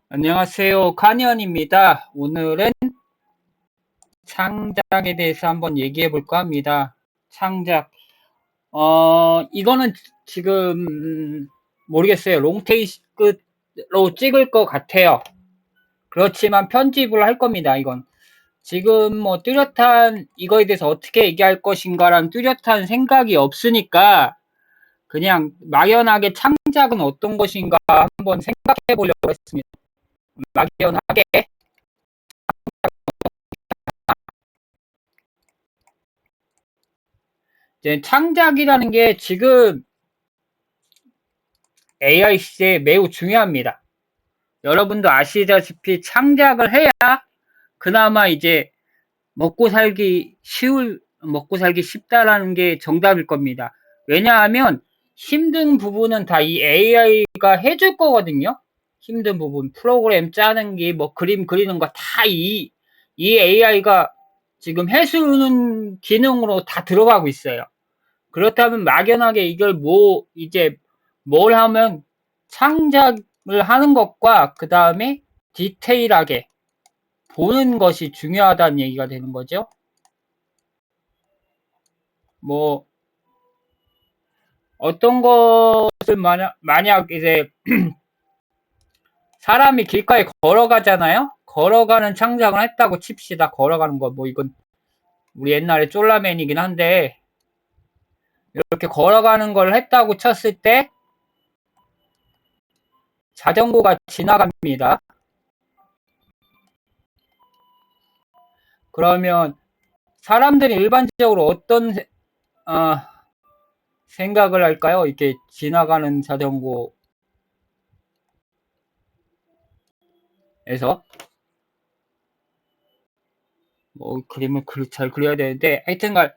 안녕하세요. 카니언입니다. 오늘은 창작에 대해서 한번 얘기해 볼까 합니다. 창작. 이거는 지금 모르겠어요. 롱테이크로 찍을 것 같아요. 그렇지만 편집을 할 겁니다. 이건. 지금 뭐 뚜렷한 이거에 대해서 어떻게 얘기할 것인가라는 뚜렷한 생각이 없으니까 그냥 막연하게 창작은 어떤 것인가 한번 생각해 보려고 했습니다. 막연하게. 이제 창작이라는 게 지금 AI 시대에 매우 중요합니다. 여러분도 아시다시피 창작을 해야 그나마 이제 먹고 살기 쉽다라는 게 정답일 겁니다. 왜냐하면 힘든 부분은 다 이 AI가 해줄 거거든요. 힘든 부분, 프로그램 짜는 게, 뭐 그림 그리는 거 다 이 AI가 지금 해주는 기능으로 다 들어가고 있어요. 그렇다면 막연하게 이걸 이제 뭘 하면 창작을 하는 것과 그 다음에 디테일하게 보는 것이 중요하다는 얘기가 되는 거죠. 뭐, 어떤 것을 만약 이제 사람이 길가에 걸어가잖아요? 걸어가는 창작을 했다고 칩시다. 걸어가는 거, 뭐 이건 우리 옛날에 쫄라맨이긴 한데, 이렇게 걸어가는 걸 했다고 쳤을 때 자전거가 지나갑니다. 그러면 사람들이 일반적으로 어떤 생각을 할까요? 이렇게 지나가는 자전거에서 뭐 그림을 잘 그려야 되는데 하여튼간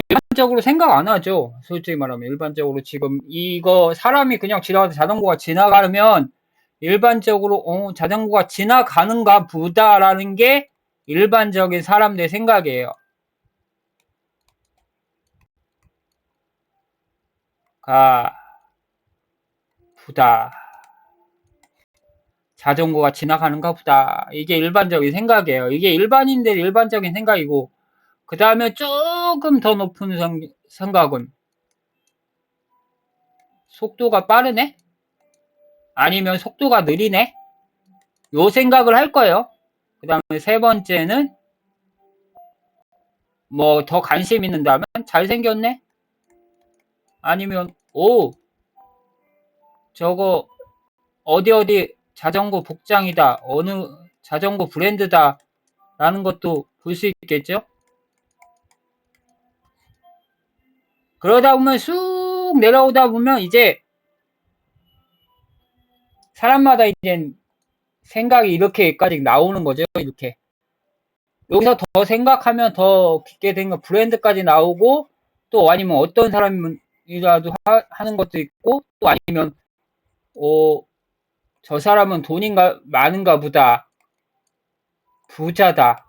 일반적으로 생각 안 하죠. 솔직히 말하면 일반적으로 지금 이거 사람이 그냥 지나가는 자전거가 지나가면 일반적으로 자전거가 지나가는가 보다라는 게 일반적인 사람들의 생각이에요. 가 보다 자전거가 지나가는가 보다 이게 일반적인 생각이에요. 이게 일반인들의 일반적인 생각이고 그 다음에 조금 더 높은 생각은 속도가 빠르네? 아니면 속도가 느리네? 요 생각을 할 거예요. 그 다음에 세 번째는 뭐 더 관심 있는다면 잘생겼네? 아니면 저거 어디 자전거 복장이다. 어느 자전거 브랜드다. 라는 것도 볼 수 있겠죠? 그러다 보면 쑥 내려오다 보면 이제 사람마다 이제 생각이 이렇게까지 나오는 거죠. 이렇게. 여기서 더 생각하면 더 깊게 된 거 브랜드까지 나오고 또 아니면 어떤 사람이라도 하는 것도 있고 또 아니면 저 사람은 돈이 많은가 보다. 부자다.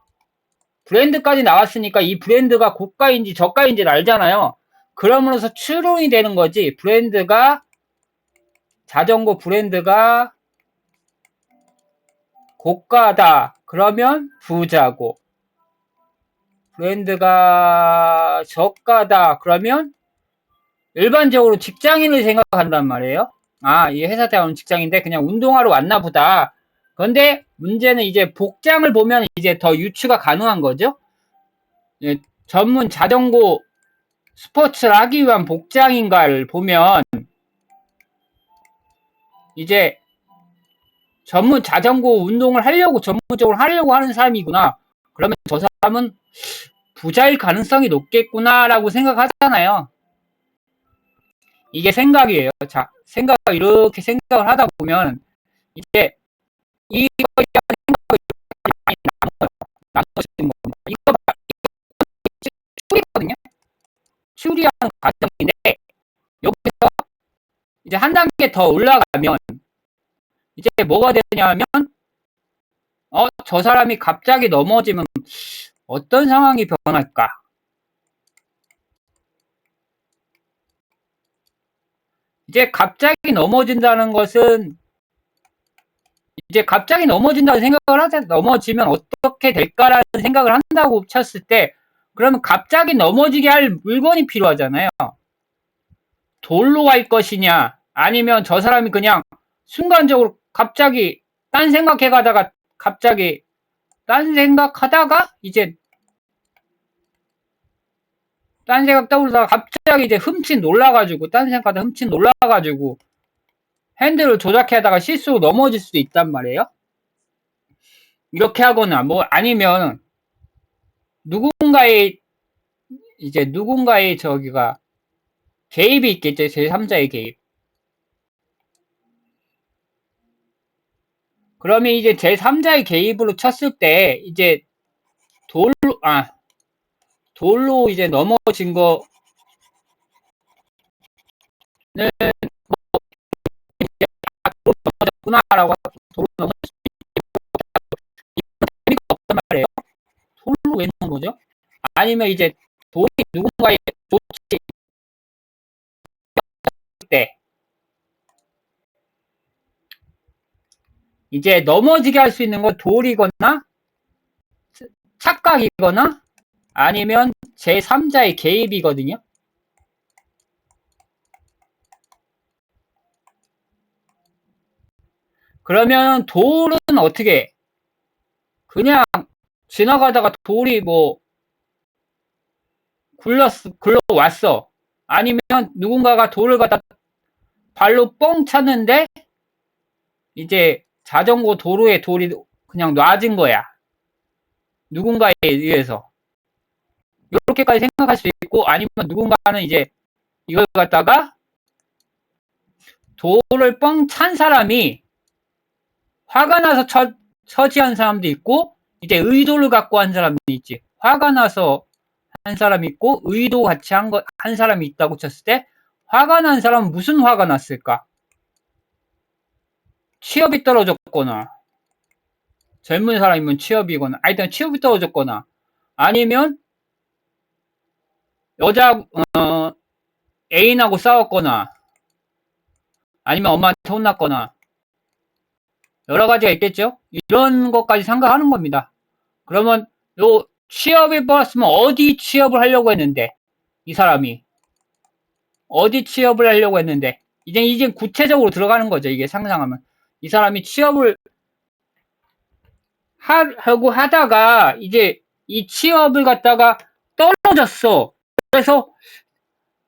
브랜드까지 나왔으니까 이 브랜드가 고가인지 저가인지를 알잖아요. 그러면서 추론이 되는 거지. 자전거 브랜드가 고가다. 그러면 부자고. 브랜드가 저가다. 그러면 일반적으로 직장인을 생각한단 말이에요. 이 회사 다니는 직장인데 그냥 운동하러 왔나 보다. 그런데 문제는 이제 복장을 보면 이제 더 유추가 가능한 거죠. 예, 전문 자전거 스포츠를 하기 위한 복장인가를 보면 이제 전문 자전거 운동을 전문적으로 하려고 하는 사람이구나. 그러면 저 사람은 부자일 가능성이 높겠구나라고 생각하잖아요. 이게 생각이에요. 자, 이렇게 생각을 하다 보면 이제 이거에 대한 생각이 많이 나눠지는 겁니다. 이거 추리거든요. 추리하는 과정인데 여기서 이제 한 단계 더 올라가면 이제 뭐가 되냐면 저 사람이 갑자기 넘어지면 어떤 상황이 변할까? 이제 갑자기 넘어진다는 것은 이제 갑자기 넘어진다는 생각을 하자. 넘어지면 어떻게 될까라는 생각을 한다고 쳤을 때 그러면 갑자기 넘어지게 할 물건이 필요하잖아요. 돌로 갈 것이냐 아니면 저 사람이 그냥 순간적으로 갑자기 딴 생각해 가다가 갑자기 딴 생각하다가 이제 딴 생각 떠오르다가 갑자기 이제 흠칫 놀라가지고 딴 생각하다 흠칫 놀라가지고 핸들을 조작하다가 실수로 넘어질 수도 있단 말이에요. 이렇게 하거나 뭐 아니면 누군가의 저기가 개입이 있겠죠. 제3자의 개입. 그러면 이제 제3자의 개입으로 쳤을 때 이제 돌로 이제 넘어진 거는 구나라고 돌로 넘어진 재미가 없단 말이에요. 돌로 왜 넣은 거죠? 아니면 이제 돌이 누군가의 조치 때 이제 넘어지게 할 수 있는 건 돌이거나 착각이거나 아니면 제3자의 개입이거든요. 그러면 돌은 어떻게 그냥 지나가다가 돌이 뭐 굴러왔어. 아니면 누군가가 돌을 갖다 발로 뻥 찼는데 이제 자전거 도로에 돌이 그냥 놔진 거야. 누군가에 의해서. 이렇게까지 생각할 수 있고 아니면 누군가는 이제 이걸 갖다가 돌을 뻥 찬 사람이 화가 나서 처지한 사람도 있고 이제 의도를 갖고 한 사람도 있지. 화가 나서 한 사람이 있고 의도 같이 한 사람이 있다고 쳤을 때 화가 난 사람은 무슨 화가 났을까? 취업이 떨어졌거나 젊은 사람이면 취업이거나 일단 취업이 떨어졌거나 아니면 여자 애인하고 싸웠거나 아니면 엄마한테 혼났거나 여러 가지가 있겠죠. 이런 것까지 생각하는 겁니다. 그러면 요 취업이 뽑았으면 어디 취업을 하려고 했는데 이 사람이 어디 취업을 하려고 했는데 이제 구체적으로 들어가는 거죠. 이게 상상하면 이 사람이 취업을 하고 하다가 이제 이 취업을 갖다가 떨어졌어. 그래서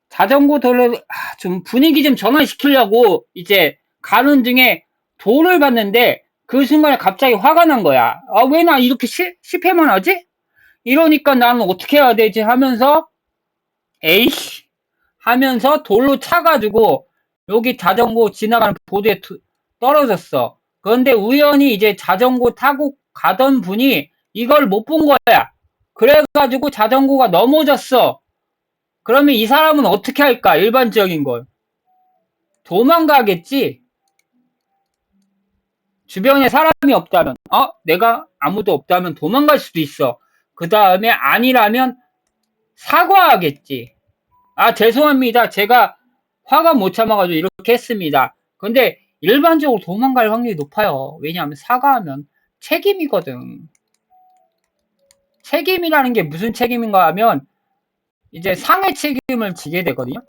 자전거 도로 좀 분위기 좀 전환시키려고 이제 가는 중에 돌을 봤는데 그 순간에 갑자기 화가 난 거야. 왜 나 이렇게 실패만 하지? 이러니까 나는 어떻게 해야 되지 하면서 에이씨 하면서 돌로 차가지고 여기 자전거 지나가는 보도에 떨어졌어. 그런데 우연히 이제 자전거 타고 가던 분이 이걸 못 본 거야. 그래가지고 자전거가 넘어졌어. 그러면 이 사람은 어떻게 할까? 일반적인 걸. 도망가겠지? 주변에 사람이 없다면, 내가 아무도 없다면 도망갈 수도 있어. 그 다음에 아니라면 사과하겠지. 죄송합니다. 제가 화가 못 참아가지고 이렇게 했습니다. 근데 일반적으로 도망갈 확률이 높아요. 왜냐하면 사과하면 책임이거든. 책임이라는 게 무슨 책임인가 하면 이제 상해 책임을 지게 되거든요.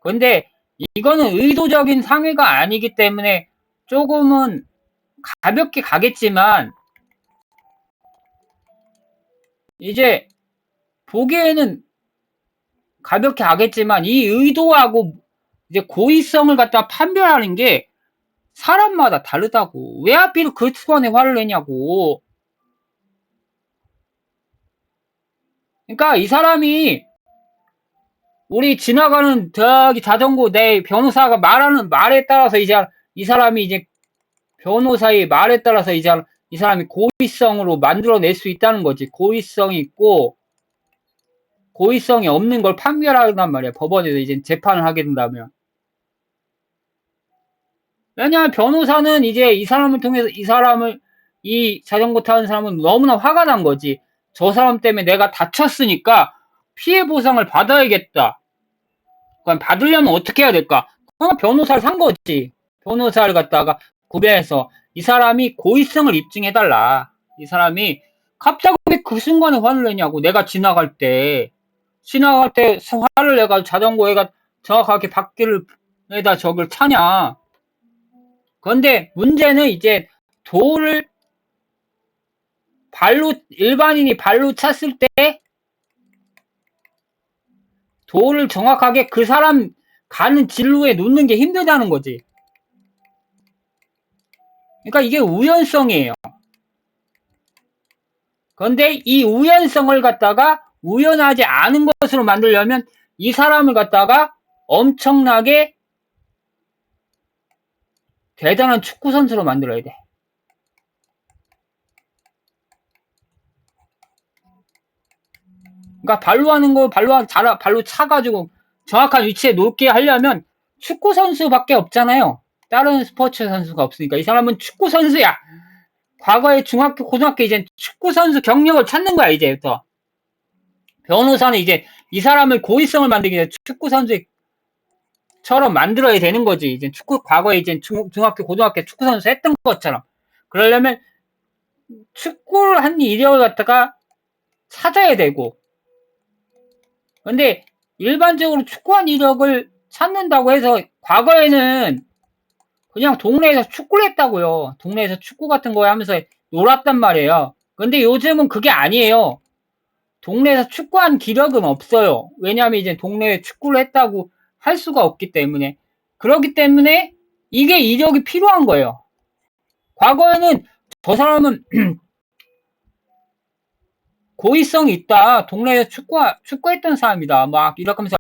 근데 이거는 의도적인 상해가 아니기 때문에 조금은 가볍게 가겠지만 이제 보기에는 가볍게 가겠지만 이 의도하고 이제 고의성을 갖다 판별하는 게 사람마다 다르다고. 왜 하필 그 순간에 화를 내냐고. 그러니까 이 사람이 우리 지나가는 저기 자전거 내 변호사가 말하는 말에 따라서 이제 이 사람이 이제 변호사의 말에 따라서 이제 이 사람이 고의성으로 만들어낼 수 있다는 거지. 고의성이 있고 고의성이 없는 걸 판별하단 말이야. 법원에서 이제 재판을 하게 된다면. 왜냐하면 변호사는 이제 이 사람을 통해서 이 자전거 타는 사람은 너무나 화가 난 거지. 저 사람 때문에 내가 다쳤으니까 피해 보상을 받아야겠다. 그럼 받으려면 어떻게 해야 될까? 변호사를 산 거지. 변호사를 갖다가 구매해서 이 사람이 고의성을 입증해달라. 이 사람이 갑자기 왜 그 순간에 화를 내냐고. 내가 지나갈 때 화를 내가 자전거에가 정확하게 바퀴에다 적을 차냐. 그런데 문제는 이제 도를 일반인이 발로 찼을 때 도를 정확하게 그 사람 가는 진로에 놓는 게 힘들다는 거지. 그러니까 이게 우연성이에요. 그런데 이 우연성을 갖다가 우연하지 않은 것으로 만들려면 이 사람을 갖다가 엄청나게 대단한 축구 선수로 만들어야 돼. 그러니까 발로 차가지고 정확한 위치에 놓게 하려면 축구 선수밖에 없잖아요. 다른 스포츠 선수가 없으니까 이 사람은 축구 선수야. 과거에 중학교, 고등학교 이제 축구 선수 경력을 찾는 거야 이제부터. 변호사는 이제 이 사람을 고의성을 만들기 위해 축구 선수처럼 만들어야 되는 거지. 이제 과거에 이제 중학교, 고등학교 축구 선수 했던 것처럼. 그러려면 축구를 한 이력을 갖다가 찾아야 되고. 근데 일반적으로 축구한 이력을 찾는다고 해서 과거에는 그냥 동네에서 축구를 했다고요. 동네에서 축구 같은 거 하면서 놀았단 말이에요. 근데 요즘은 그게 아니에요. 동네에서 축구한 기력은 없어요. 왜냐하면 이제 동네에 축구를 했다고 할 수가 없기 때문에. 그렇기 때문에 이게 이력이 필요한 거예요. 과거에는 저 사람은 고의성이 있다. 동네에서 축구했던 사람이다. 막 이렇게 하면서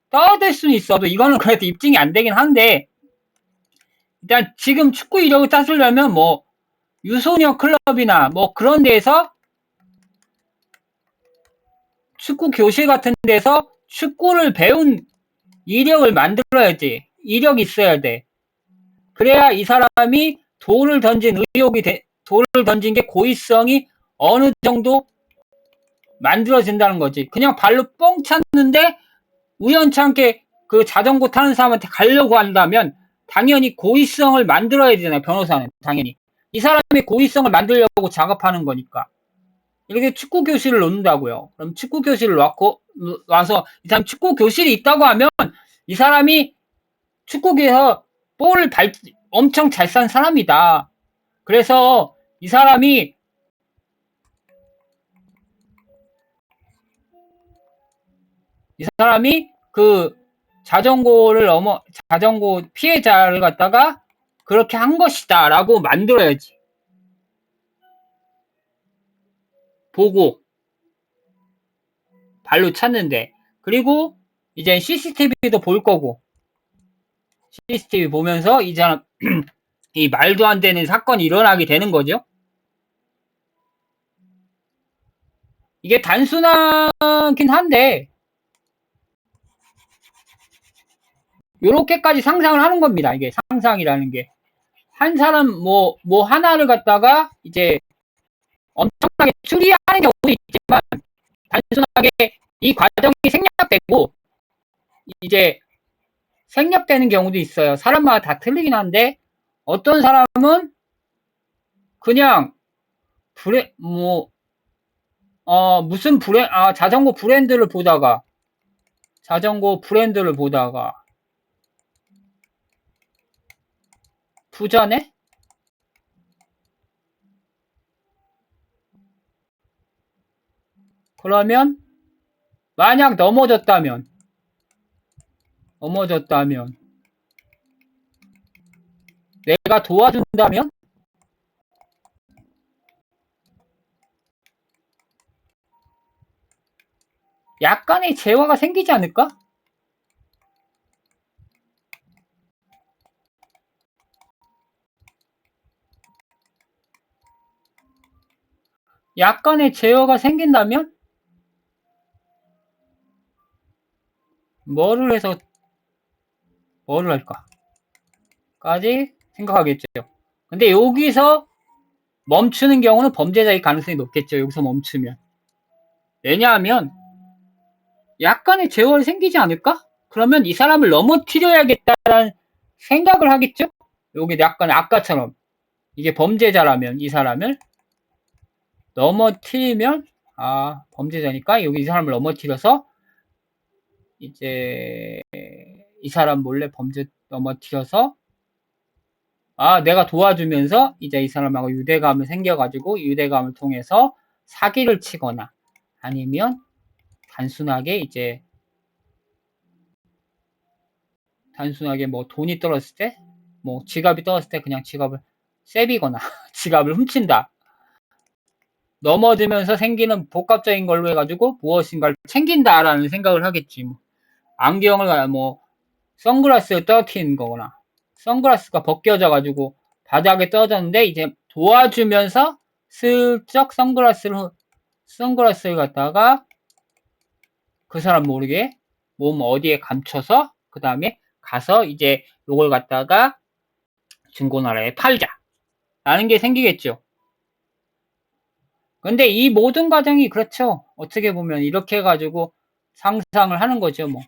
떠들 수는 있어도 이거는 그래도 입증이 안 되긴 한데 일단 지금 축구 이력을 따지려면 뭐 유소년 클럽이나 뭐 그런 데에서 축구 교실 같은 데서 축구를 배운 이력을 만들어야지. 이력이 있어야 돼. 그래야 이 사람이 돌을 던진 게 고의성이 어느 정도 만들어진다는 거지. 그냥 발로 뻥 찼는데 우연찮게 그 자전거 타는 사람한테 가려고 한다면 당연히 고의성을 만들어야 되잖아요. 변호사는 당연히. 이 사람이 고의성을 만들려고 작업하는 거니까. 이렇게 축구 교실을 놓는다고요. 그럼 축구 교실을 와서 이 사람 축구 교실이 있다고 하면 이 사람이 축구계에서 볼을 엄청 잘 싼 사람이다. 그래서 이 사람이 그 자전거 피해자를 갖다가 그렇게 한 것이다 라고 만들어야지. 보고 발로 찼는데. 그리고 이제 CCTV도 볼 거고 CCTV 보면서 이제 이 말도 안 되는 사건이 일어나게 되는 거죠. 이게 단순하긴 한데 요렇게까지 상상을 하는 겁니다. 이게 상상이라는 게. 한 사람 뭐 하나를 갖다가 이제 엄청나게 추리하는 경우도 있지만 단순하게 이 과정이 생략되고 이제 생략되는 경우도 있어요. 사람마다 다 틀리긴 한데 어떤 사람은 그냥 자전거 브랜드를 보다가 부자네? 그러면 만약 넘어졌다면 내가 도와준다면 약간의 재화가 생기지 않을까? 약간의 제어가 생긴다면 뭐를 할까? 까지 생각하겠죠. 근데 여기서 멈추는 경우는 범죄자의 가능성이 높겠죠. 여기서 멈추면. 왜냐하면 약간의 제어가 생기지 않을까? 그러면 이 사람을 넘어뜨려야겠다라는 생각을 하겠죠? 여기 약간 아까처럼 이게 범죄자라면 이 사람을 넘어뜨리면 범죄자니까 여기 이 사람을 넘어뜨려서 이제 이 사람 몰래 범죄 넘어뜨려서 내가 도와주면서 이제 이 사람하고 유대감을 생겨가지고 유대감을 통해서 사기를 치거나 아니면 단순하게 뭐 돈이 떨어졌을 때, 뭐 지갑이 떨어졌을 때 그냥 지갑을 세비거나 지갑을 훔친다. 넘어지면서 생기는 복합적인 걸로 해가지고 무엇인가를 챙긴다라는 생각을 하겠지. 뭐. 안경을 선글라스를 떨어뜨리는 거거나 선글라스가 벗겨져가지고 바닥에 떨어졌는데 이제 도와주면서 슬쩍 선글라스를 갖다가 그 사람 모르게 몸 어디에 감춰서 그 다음에 가서 이제 요걸 갖다가 중고나라에 팔자라는 게 생기겠죠. 근데 이 모든 과정이 그렇죠. 어떻게 보면 이렇게 해가지고 상상을 하는 거죠. 뭐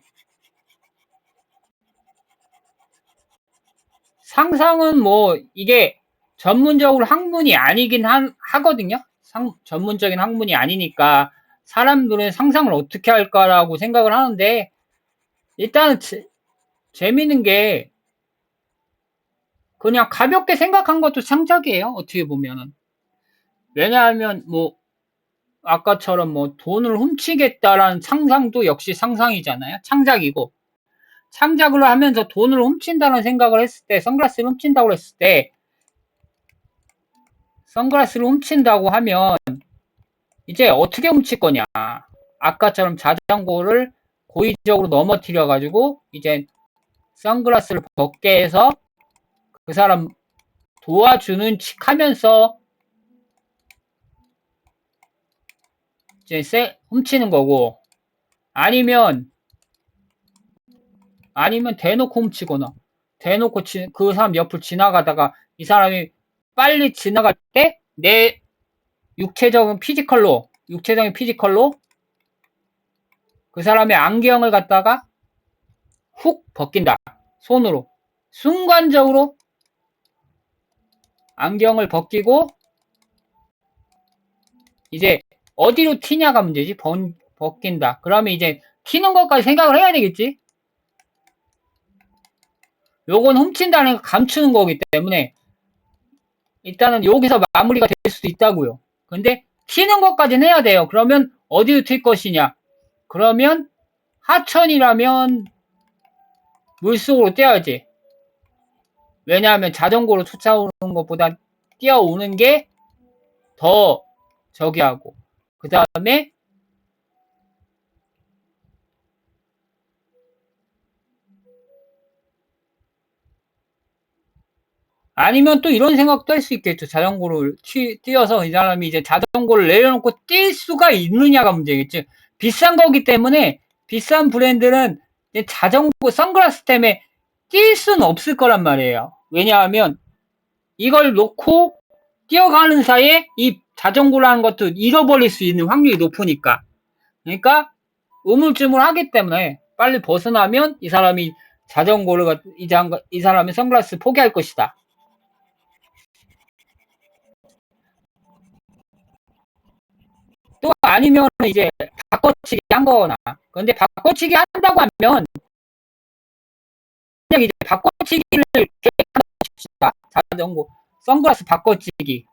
상상은 이게 전문적으로 학문이 아니긴 하거든요. 전문적인 학문이 아니니까 사람들은 상상을 어떻게 할까라고 생각을 하는데 일단 재미있는 게 그냥 가볍게 생각한 것도 창작이에요. 어떻게 보면은. 왜냐하면 아까처럼 돈을 훔치겠다라는 상상도 역시 상상이잖아요. 창작이고. 창작을 하면서 돈을 훔친다는 생각을 했을 때, 선글라스를 훔친다고 했을 때, 선글라스를 훔친다고 하면 이제 어떻게 훔칠 거냐. 아까처럼 자전거를 고의적으로 넘어뜨려가지고 이제 선글라스를 벗게 해서 그 사람 도와주는 척 하면서 이제 훔치는 거고 아니면 대놓고 훔치거나 대놓고 그 사람 옆을 지나가다가 이 사람이 빨리 지나갈 때 내 육체적인 피지컬로 그 사람의 안경을 갖다가 훅 벗긴다. 손으로. 순간적으로 안경을 벗기고 이제 어디로 튀냐가 문제지. 벗긴다. 그러면 이제 튀는 것까지 생각을 해야 되겠지. 요건 훔친다는 거 감추는 거기 때문에 일단은 여기서 마무리가 될 수도 있다고요. 근데 튀는 것까지는 해야 돼요. 그러면 어디로 튈 것이냐. 그러면 하천이라면 물속으로 뛰어야지. 왜냐하면 자전거로 쫓아오는 것보다 뛰어오는 게 더 저기하고 그 다음에 아니면 또 이런 생각도 할 수 있겠죠. 자전거를 뛰어서 이 사람이 이제 자전거를 내려놓고 뛸 수가 있느냐가 문제겠죠. 비싼 거기 때문에 비싼 브랜드는 자전거 선글라스 때문에 뛸 수는 없을 거란 말이에요. 왜냐하면 이걸 놓고 뛰어가는 사이에 이 자전거라는 것도 잃어버릴 수 있는 확률이 높으니까. 그러니까 우물쭈물하기 때문에 빨리 벗어나면 이 사람이 자전거를 이 사람이 선글라스 포기할 것이다. 또 아니면 이제 바꿔치기 한 거나. 근데 바꿔치기 한다고 하면 그냥 이제 바꿔치기를 계획하는 자전거 선글라스 바꿔치기.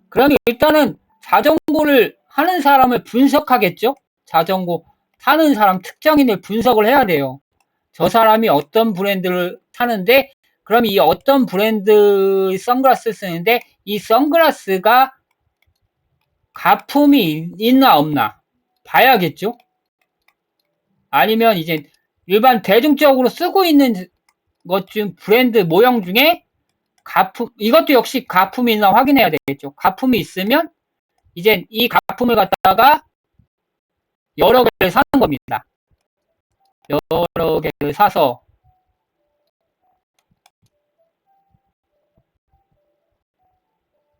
그러면 일단은 자전거를 하는 사람을 분석하겠죠? 자전거 타는 사람 특정인을 분석을 해야 돼요. 저 사람이 어떤 브랜드를 타는데 그럼 이 어떤 브랜드 선글라스 쓰는데 이 선글라스가 가품이 있나 없나 봐야겠죠? 아니면 이제 일반 대중적으로 쓰고 있는 것 중 브랜드 모형 중에 이것도 역시 가품이 있나 확인해야 되겠죠. 가품이 있으면 이제 이 가품을 갖다가 여러 개를 사는 겁니다. 여러 개를 사서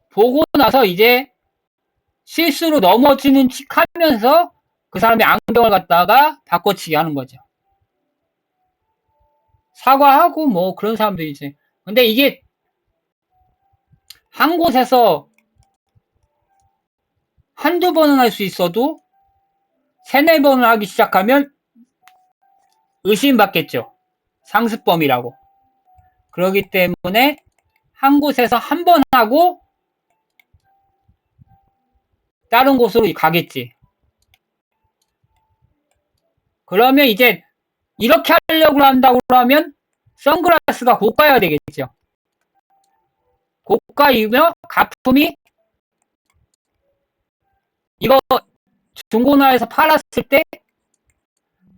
보고 나서 이제 실수로 넘어지는 척 하면서 그 사람의 안경을 갖다가 바꿔치기 하는 거죠. 사과하고 뭐 그런 사람들이 이제. 근데 이게 한 곳에서 한두 번은 할 수 있어도 세네 번을 하기 시작하면 의심받겠죠. 상습범이라고. 그렇기 때문에 한 곳에서 한 번 하고 다른 곳으로 가겠지. 그러면 이제 이렇게 하려고 한다고 하면 선글라스가 고가여야 되겠죠. 고가이며 가품이 이거 중고나라에서 팔았을 때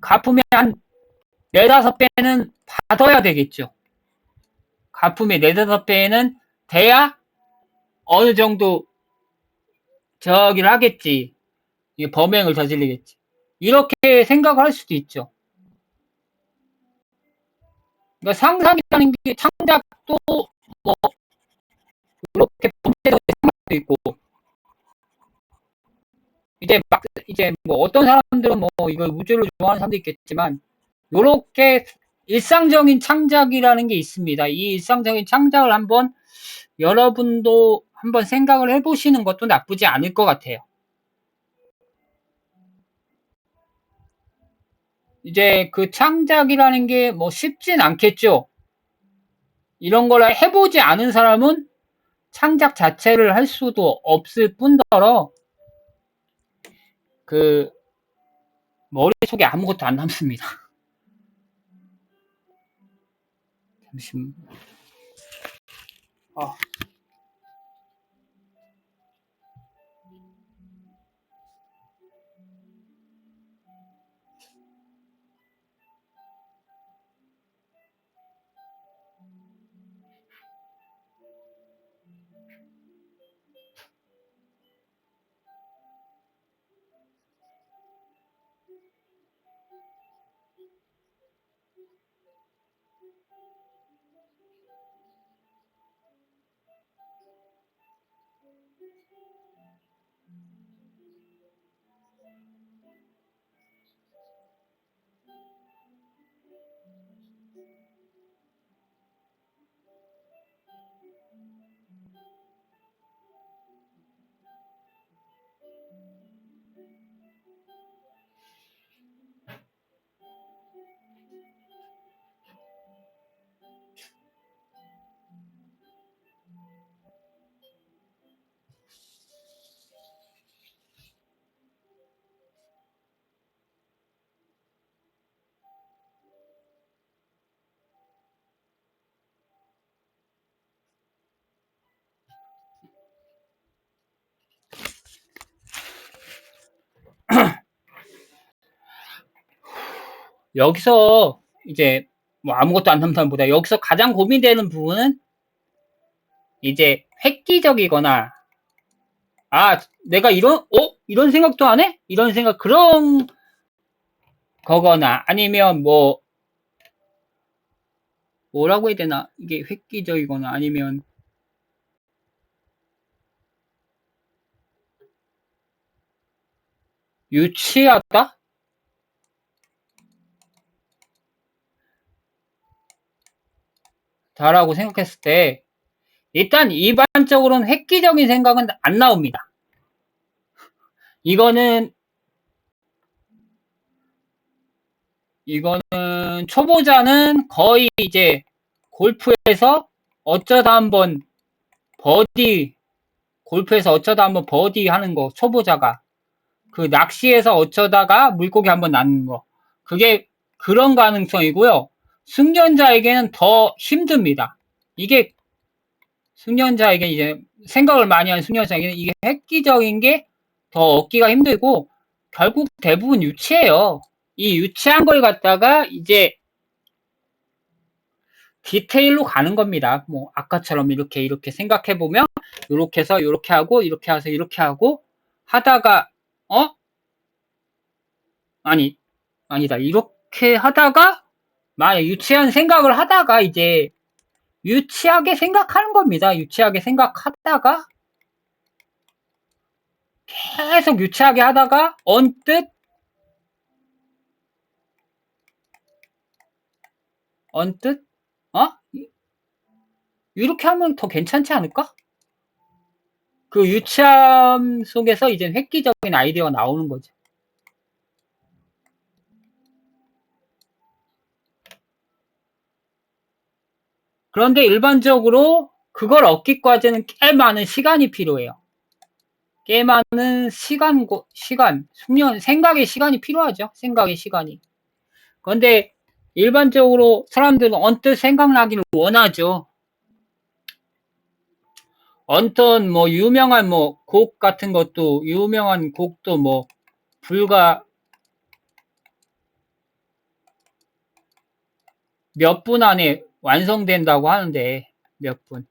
가품이 한 네다섯 배는 받아야 되겠죠. 가품의 네다섯 배는 돼야 어느 정도 저기를 하겠지. 범행을 저질리겠지. 이렇게 생각을 할 수도 있죠. 그러니까 상상이라는 게 창작도 뭐 이렇게 범죄적인 생각도 있고 이제 뭐 어떤 사람들은 뭐 이거 우주를 좋아하는 사람도 있겠지만 요렇게 일상적인 창작이라는 게 있습니다. 이 일상적인 창작을 한번 여러분도 한번 생각을 해보시는 것도 나쁘지 않을 것 같아요. 이제 그 창작이라는 게 뭐 쉽진 않겠죠. 이런 걸 해보지 않은 사람은 창작 자체를 할 수도 없을 뿐더러 그 머릿속에 아무것도 안 남습니다. 잠시만. 여기서 이제 뭐 아무것도 안 남다보다 여기서 가장 고민되는 부분은 이제 획기적이거나 내가 이런 생각도 안 해? 이런 생각 그런 거거나 아니면 뭐라고 해야 되나 이게 획기적이거나 아니면 유치하다? 다라고 생각했을 때 일단 일반적으로는 획기적인 생각은 안 나옵니다. 이거는 초보자는 거의 이제 골프에서 어쩌다 한번 버디 하는 거, 초보자가. 그 낚시에서 어쩌다가 물고기 한번 낳는 거. 그게 그런 가능성이고요. 숙련자에게는 더 힘듭니다. 이게 숙련자에게 이제 생각을 많이 하는 숙련자에게는 이게 획기적인 게 더 얻기가 힘들고 결국 대부분 유치해요. 이 유치한 걸 갖다가 이제 디테일로 가는 겁니다. 뭐 아까처럼 이렇게 생각해 보면 이렇게 해서 이렇게 하고 이렇게 해서 이렇게 하고 하다가 아니다. 이렇게 하다가 만약 유치한 생각을 하다가 이제 유치하게 생각하는 겁니다. 유치하게 생각하다가 계속 유치하게 하다가 언뜻? 어? 이렇게 하면 더 괜찮지 않을까? 그 유치함 속에서 이제 획기적인 아이디어가 나오는 거죠. 그런데 일반적으로 그걸 얻기까지는 꽤 많은 시간이 필요해요. 꽤 많은 숙련, 생각의 시간이 필요하죠. 생각의 시간이. 그런데 일반적으로 사람들은 언뜻 생각나기를 원하죠. 언뜻 뭐 유명한 뭐 곡 같은 것도 유명한 곡도 뭐 불과 몇 분 안에 완성된다고 하는데 몇 분.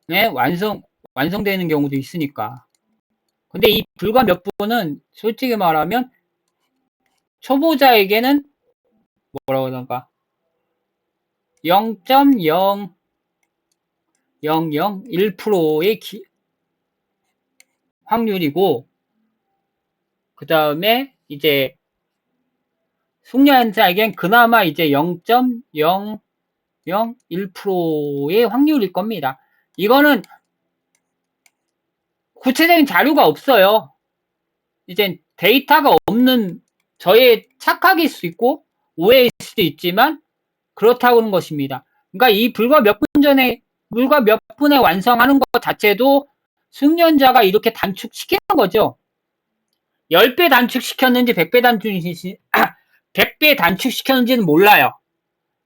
네, 완성되는 경우도 있으니까. 근데 이 불과 몇 분은 솔직히 말하면 초보자에게는 뭐라고 그러던가 0.0001%의 확률이고 그 다음에 이제 숙련자에겐 그나마 이제 0.001%의 확률일 겁니다. 이거는 구체적인 자료가 없어요. 이제 데이터가 없는 저의 착각일 수 있고 오해일 수도 있지만 그렇다고 하는 것입니다. 그러니까 이 불과 몇 분에 완성하는 것 자체도 숙련자가 이렇게 단축시키는 거죠. 10배 단축시켰는지 100배 단축시켰는지는 몰라요.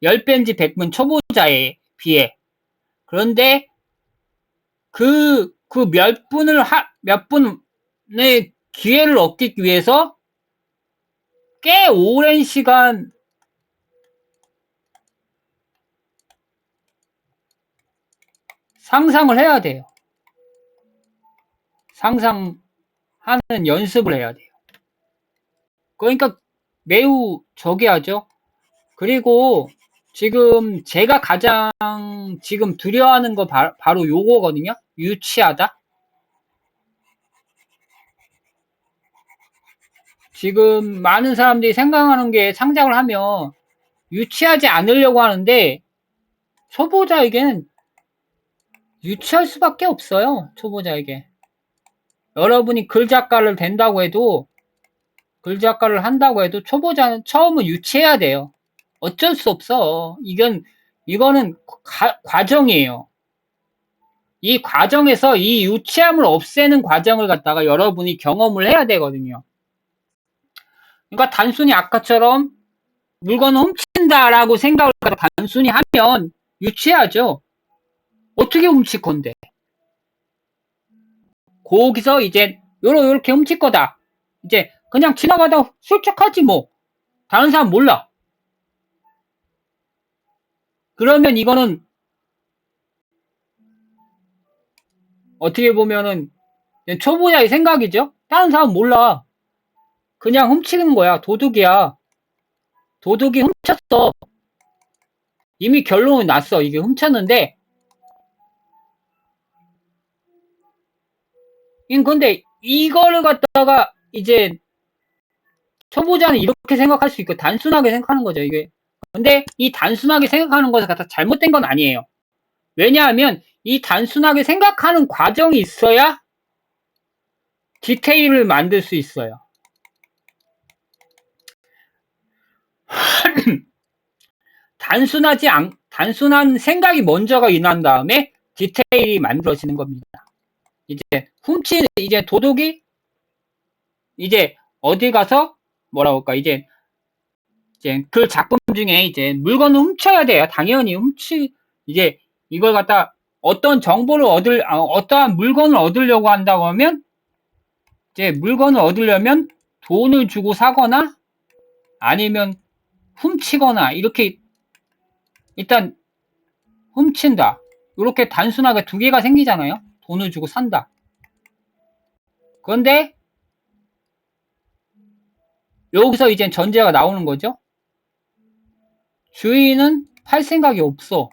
10배인지 100분 초보자에 비해. 그런데 그 몇 분의 기회를 얻기 위해서 꽤 오랜 시간 상상을 해야 돼요. 상상하는 연습을 해야 돼요. 그러니까 매우 저기하죠. 그리고 지금 제가 가장 지금 두려워하는 거 바로 요거거든요. 유치하다. 지금 많은 사람들이 생각하는 게 창작을 하면 유치하지 않으려고 하는데 초보자에게는 유치할 수밖에 없어요. 초보자에게. 여러분이 글 작가를 한다고 해도 초보자는 처음은 유치해야 돼요. 어쩔 수 없어. 이거는 과정이에요. 이 과정에서 이 유치함을 없애는 과정을 갖다가 여러분이 경험을 해야 되거든요. 그러니까 단순히 아까처럼 물건을 훔친다라고 생각을 단순히 하면 유치하죠. 어떻게 훔칠 건데? 거기서 이제 요렇게 훔칠 거다. 이제 그냥 지나가다 슬쩍 하지 뭐. 다른 사람 몰라. 그러면 이거는 어떻게 보면은 초보자의 생각이죠. 다른 사람 몰라. 그냥 훔치는 거야. 도둑이야. 도둑이 훔쳤어. 이미 결론이 났어. 이게 훔쳤는데 근데 이거를 갖다가 이제 초보자는 이렇게 생각할 수 있고 단순하게 생각하는 거죠. 이게 근데 이 단순하게 생각하는 것을 갖다 잘못된 건 아니에요. 왜냐하면 이 단순하게 생각하는 과정이 있어야 디테일을 만들 수 있어요. 단순한 생각이 먼저가 일어난 다음에 디테일이 만들어지는 겁니다. 이제 도둑이 이제 어디 가서 뭐라고 할까 이제 그 작품 중에 이제 물건을 훔쳐야 돼요. 당연히 이제 이걸 갖다 어떤 정보를 어떠한 물건을 얻으려고 한다고 하면 이제 물건을 얻으려면 돈을 주고 사거나 아니면 훔치거나 이렇게 일단 훔친다. 이렇게 단순하게 두 개가 생기잖아요. 돈을 주고 산다. 그런데 여기서 이제 전제가 나오는 거죠. 주인은 팔 생각이 없어.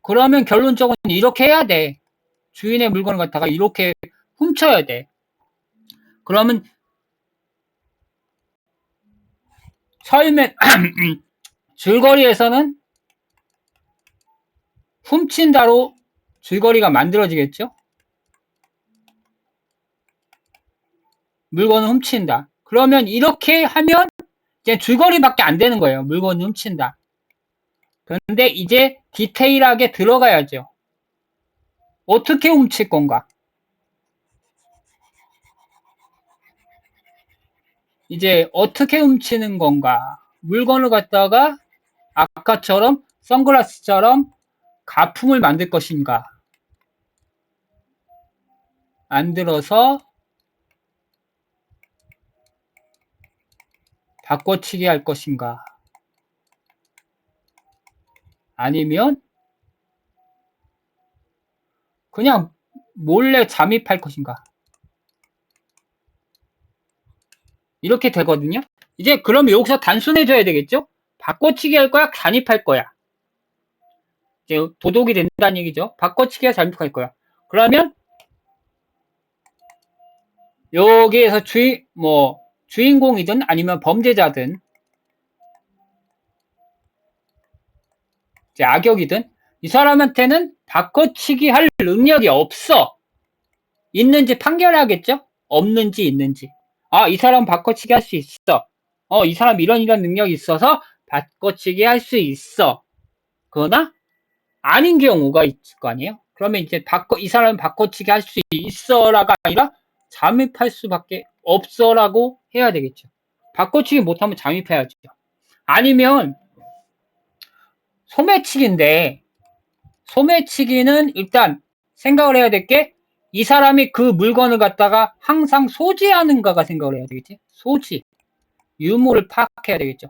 그러면 결론적으로 이렇게 해야 돼. 주인의 물건을 갖다가 이렇게 훔쳐야 돼. 그러면 처음에 줄거리에서는 훔친다로 줄거리가 만들어지겠죠? 물건을 훔친다. 그러면 이렇게 하면 이제 줄거리밖에 안 되는 거예요. 물건을 훔친다. 그런데 이제 디테일하게 들어가야죠. 어떻게 훔칠 건가? 이제 어떻게 훔치는 건가? 물건을 갖다가 아까처럼 선글라스처럼 가품을 만들 것인가? 만들어서 바꿔치기 할 것인가? 아니면 그냥 몰래 잠입할 것인가? 이렇게 되거든요. 이제 그럼 여기서 단순해져야 되겠죠? 바꿔치기 할 거야? 잠입할 거야? 이제 도둑이 된다는 얘기죠. 바꿔치기야? 잠입할 거야? 그러면 여기에서 주인공이든 아니면 범죄자든 이제 악역이든 이 사람한테는 바꿔치기 할 능력이 없어. 있는지 판결하겠죠? 없는지 있는지. 아, 이 사람 바꿔치기 할 수 있어. 이 사람 이런 능력이 있어서 바꿔치기 할 수 있어. 그러나 아닌 경우가 있을 거 아니에요? 그러면 이제 이 사람 바꿔치기 할 수 있어라가 아니라 잠입할 수밖에 없어라고 해야 되겠죠. 바꿔치기 못하면 잠입해야죠. 아니면 소매치기인데 소매치기는 일단 생각을 해야 될 게 이 사람이 그 물건을 갖다가 항상 소지하는가가 생각을 해야 되겠지. 소지. 유무를 파악해야 되겠죠.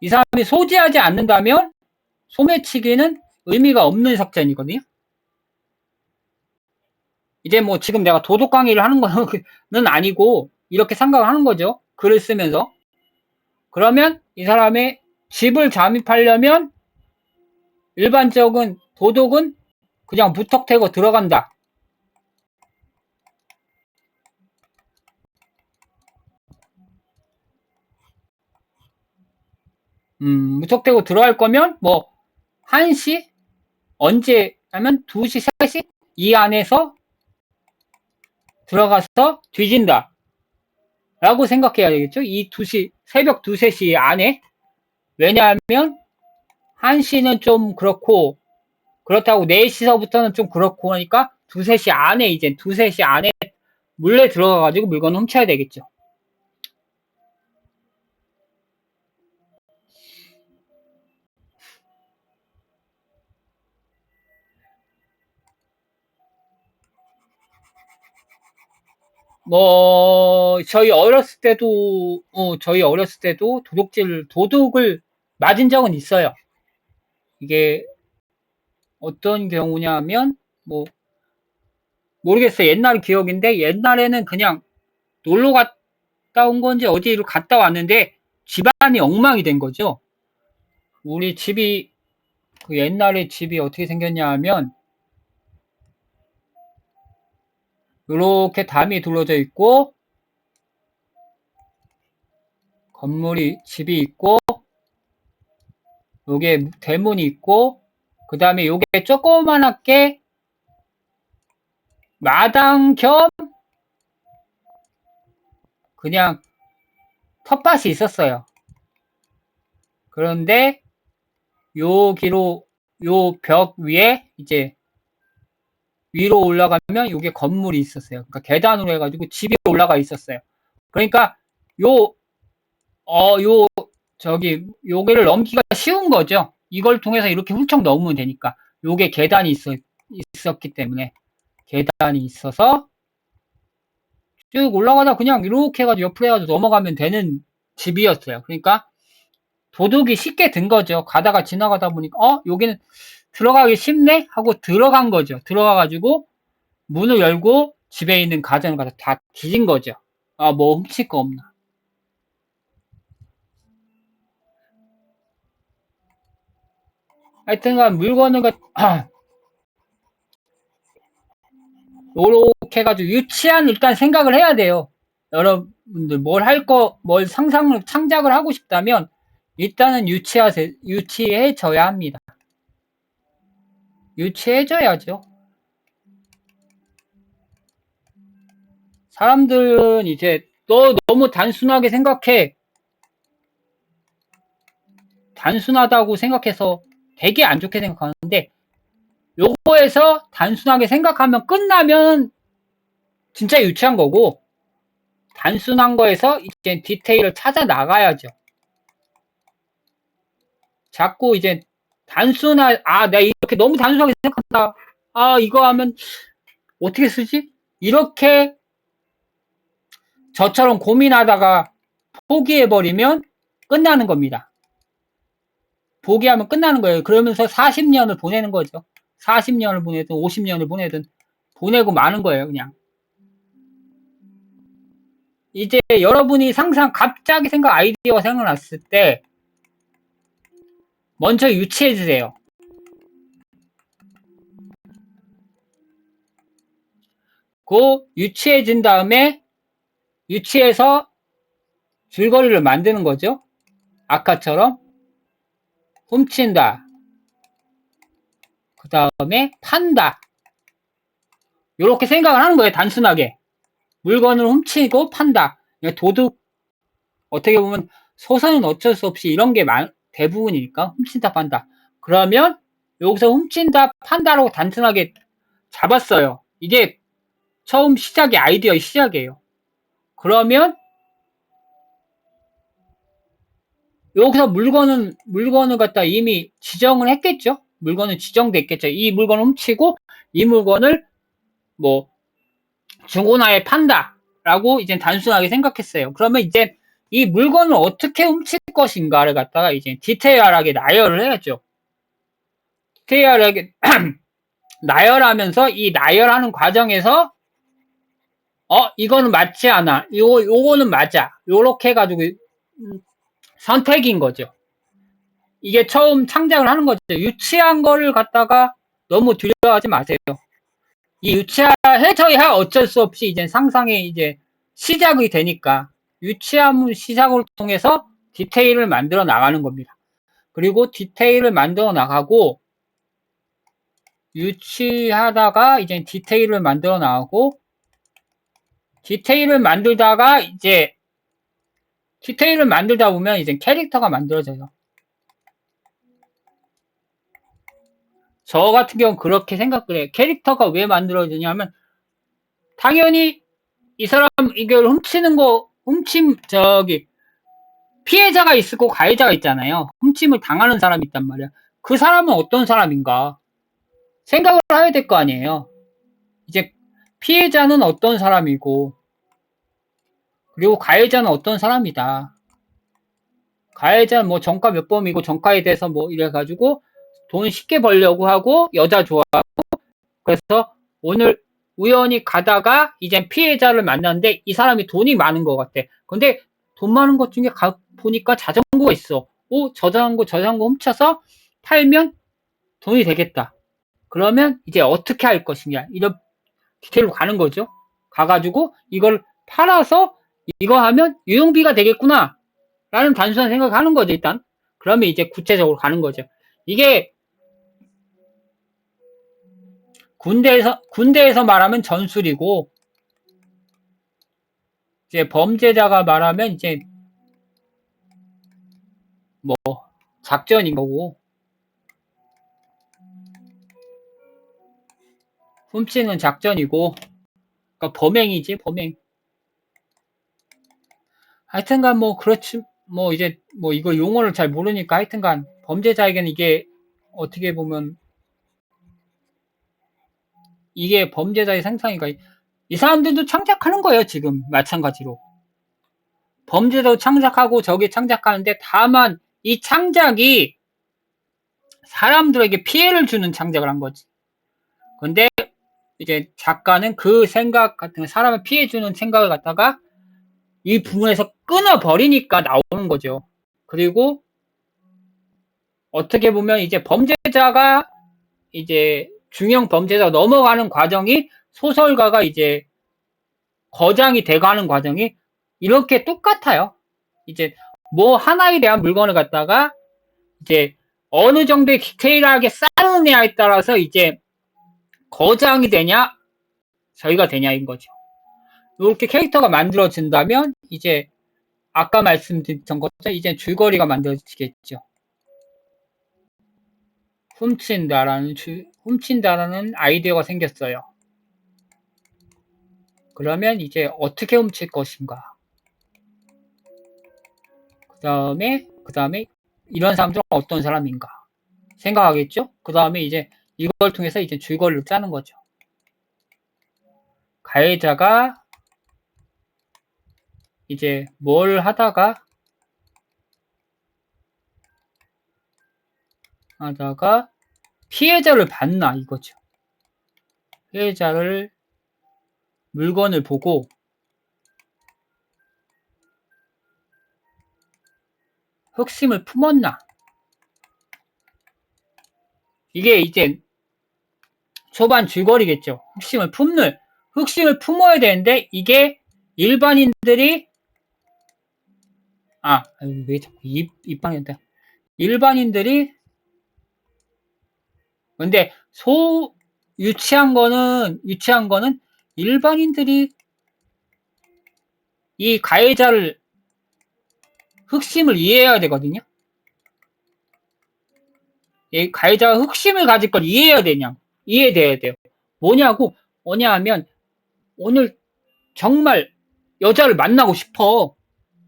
이 사람이 소지하지 않는다면 소매치기는 의미가 없는 작전이거든요. 이제 뭐 지금 내가 도덕 강의를 하는 거는 아니고 이렇게 생각을 하는 거죠. 글을 쓰면서. 그러면 이 사람의 집을 잠입하려면 일반적인 도덕은 그냥 무턱대고 들어간다. 무턱대고 들어갈 거면 뭐 1시 언제 하면 2시, 3시 이 안에서 들어가서 뒤진다. 라고 생각해야 되겠죠. 이 2시, 새벽 2, 3시 안에. 왜냐하면 1시는 좀 그렇고 그렇다고 4시서부터는 좀 그렇고 하니까 2, 3시 안에 이제 2, 3시 안에 몰래 들어가가지고 물건을 훔쳐야 되겠죠. 뭐 저희 어렸을 때도 도둑을 맞은 적은 있어요. 이게 어떤 경우냐면 뭐 모르겠어요. 옛날 기억인데 옛날에는 그냥 놀러 갔다 온 건지 어디로 갔다 왔는데 집안이 엉망이 된 거죠. 우리 집이 그 옛날에 집이 어떻게 생겼냐 하면 이렇게 담이 둘러져 있고 건물이 집이 있고 요게 대문이 있고 그 다음에 요게 조그만하게 마당 겸 그냥 텃밭이 있었어요. 그런데 여기로 요 벽 위에 이제 위로 올라가면 요게 건물이 있었어요. 그러니까 계단으로 해가지고 집이 올라가 있었어요. 그러니까 요 요게를 넘기가 쉬운 거죠. 이걸 통해서 이렇게 훌쩍 넘으면 되니까. 요게 계단이 있었기 때문에. 계단이 있어서 쭉 올라가다 그냥 이렇게 해가지고 옆으로 해가지고 넘어가면 되는 집이었어요. 그러니까 도둑이 쉽게 든 거죠. 가다가 지나가다 보니까, 여기는 들어가기 쉽네? 하고 들어간 거죠. 들어가가지고 문을 열고 집에 있는 가전을 가서 다 뒤진 거죠. 뭐 훔칠 거 없나. 하여튼간 물건을 요렇게 해가지고 유치한 일단 생각을 해야 돼요. 여러분들 뭘 창작을 하고 싶다면 일단은 유치해져야 합니다. 유치해져야죠. 사람들은 이제 너 너무 단순하게 생각해. 단순하다고 생각해서 되게 안 좋게 생각하는데 요거에서 단순하게 생각하면 끝나면 진짜 유치한 거고 단순한 거에서 이제 디테일을 찾아 나가야죠. 자꾸 이제 내가 이렇게 너무 단순하게 생각한다. 이거 하면 어떻게 쓰지? 이렇게 저처럼 고민하다가 포기해버리면 끝나는 겁니다. 포기하면 끝나는 거예요. 그러면서 40년을 보내는 거죠. 40년을 보내든 50년을 보내든 보내고 마는 거예요, 그냥. 이제 여러분이 갑자기 아이디어가 생각났을 때 먼저 유치해주세요. 유치해진 다음에 유치해서 줄거리를 만드는 거죠. 아까처럼 훔친다. 그 다음에 판다. 이렇게 생각을 하는 거예요. 단순하게. 물건을 훔치고 판다. 도둑, 어떻게 보면 소설은 어쩔 수 없이 이런 게 대부분이니까 훔친다, 판다. 그러면 여기서 훔친다, 판다라고 단순하게 잡았어요. 이게 처음 아이디어의 시작이에요. 그러면 여기서 물건을 갖다 이미 지정을 했겠죠? 물건은 지정됐겠죠. 이 물건을 훔치고 이 물건을 중고나라에 판다라고 이제 단순하게 생각했어요. 그러면 이제 이 물건을 어떻게 훔칠 것인가를 갖다가 이제 디테일하게 나열을 해야죠. 디테일하게 나열하면서 이 나열하는 과정에서 이거는 맞지 않아. 요거는 맞아. 요렇게 해가지고 선택인 거죠. 이게 처음 창작을 하는 거죠. 유치한 거를 갖다가 너무 두려워하지 마세요. 이 유치해져야 어쩔 수 없이 이제 상상의 이제 시작이 되니까 유치한 시작을 통해서 디테일을 만들어 나가는 겁니다. 그리고 디테일을 만들어 나가고 유치하다가 이제 디테일을 만들어 나가고 디테일을 만들다 보면 이제 캐릭터가 만들어져요. 저 같은 경우는 그렇게 생각을 해요. 캐릭터가 왜 만들어지냐면 당연히 이 사람 이걸 피해자가 있고 가해자가 있잖아요. 훔침을 당하는 사람이 있단 말이야. 그 사람은 어떤 사람인가 생각을 해야 될 거 아니에요. 이제 피해자는 어떤 사람이고 그리고 가해자는 어떤 사람이다. 가해자는 뭐 정가 몇 범이고 정가에 대해서 뭐 이래가지고 돈 쉽게 벌려고 하고 여자 좋아하고 그래서 오늘 우연히 가다가 이제 피해자를 만났는데 이 사람이 돈이 많은 것 같아. 근데 돈 많은 것 중에 보니까 자전거가 있어. 저 자전거 훔쳐서 팔면 돈이 되겠다. 그러면 이제 어떻게 할 것이냐. 이런 디테일로 가는 거죠. 가가지고 이걸 팔아서 이거 하면 유용비가 되겠구나. 라는 단순한 생각을 하는 거죠, 일단. 그러면 이제 구체적으로 가는 거죠. 이게 군대에서 말하면 전술이고, 이제 범죄자가 말하면 이제 작전인 거고, 훔치는 작전이고, 그러니까 범행이지, 범행. 하여튼간 그렇지, 이거 용어를 잘 모르니까 하여튼간 범죄자에게는 이게 어떻게 보면 이게 범죄자의 생산이가 이 사람들도 창작하는 거예요, 지금. 마찬가지로. 범죄도 창작하고 저게 창작하는데 다만 이 창작이 사람들에게 피해를 주는 창작을 한 거지. 근데 이제 작가는 그 생각 같은 사람을 피해 주는 생각을 갖다가 이 부분에서 끊어버리니까 나오는 거죠. 그리고 어떻게 보면 이제 범죄자가 이제 중형 범죄자가 넘어가는 과정이 소설가가 이제 거장이 돼가는 과정이 이렇게 똑같아요. 이제 뭐 하나에 대한 물건을 갖다가 이제 어느 정도의 디테일하게 쌓느냐에 따라서 이제 거장이 되냐, 저희가 되냐인 거죠. 이렇게 캐릭터가 만들어진다면 이제 아까 말씀드렸던 것처럼 이제 줄거리가 만들어지겠죠. 훔친다라는 아이디어가 생겼어요. 그러면 이제 어떻게 훔칠 것인가? 그 다음에 이런 사람들은 어떤 사람인가? 생각하겠죠? 그 다음에 이제 이걸 통해서 이제 줄거리를 짜는 거죠. 가해자가 이제 뭘 하다가 피해자를 봤나 이거죠. 피해자를 물건을 보고 흑심을 품었나? 이게 이제 초반 줄거리겠죠. 흑심을 품어야 되는데 이게 일반인들이 왜 자꾸 입방인데 일반인들이 근데 유치한 거는 일반인들이 이 가해자를 흑심을 이해해야 되거든요. 이 가해자가 흑심을 가질 걸 이해돼야 돼요. 뭐냐 하면 오늘 정말 여자를 만나고 싶어.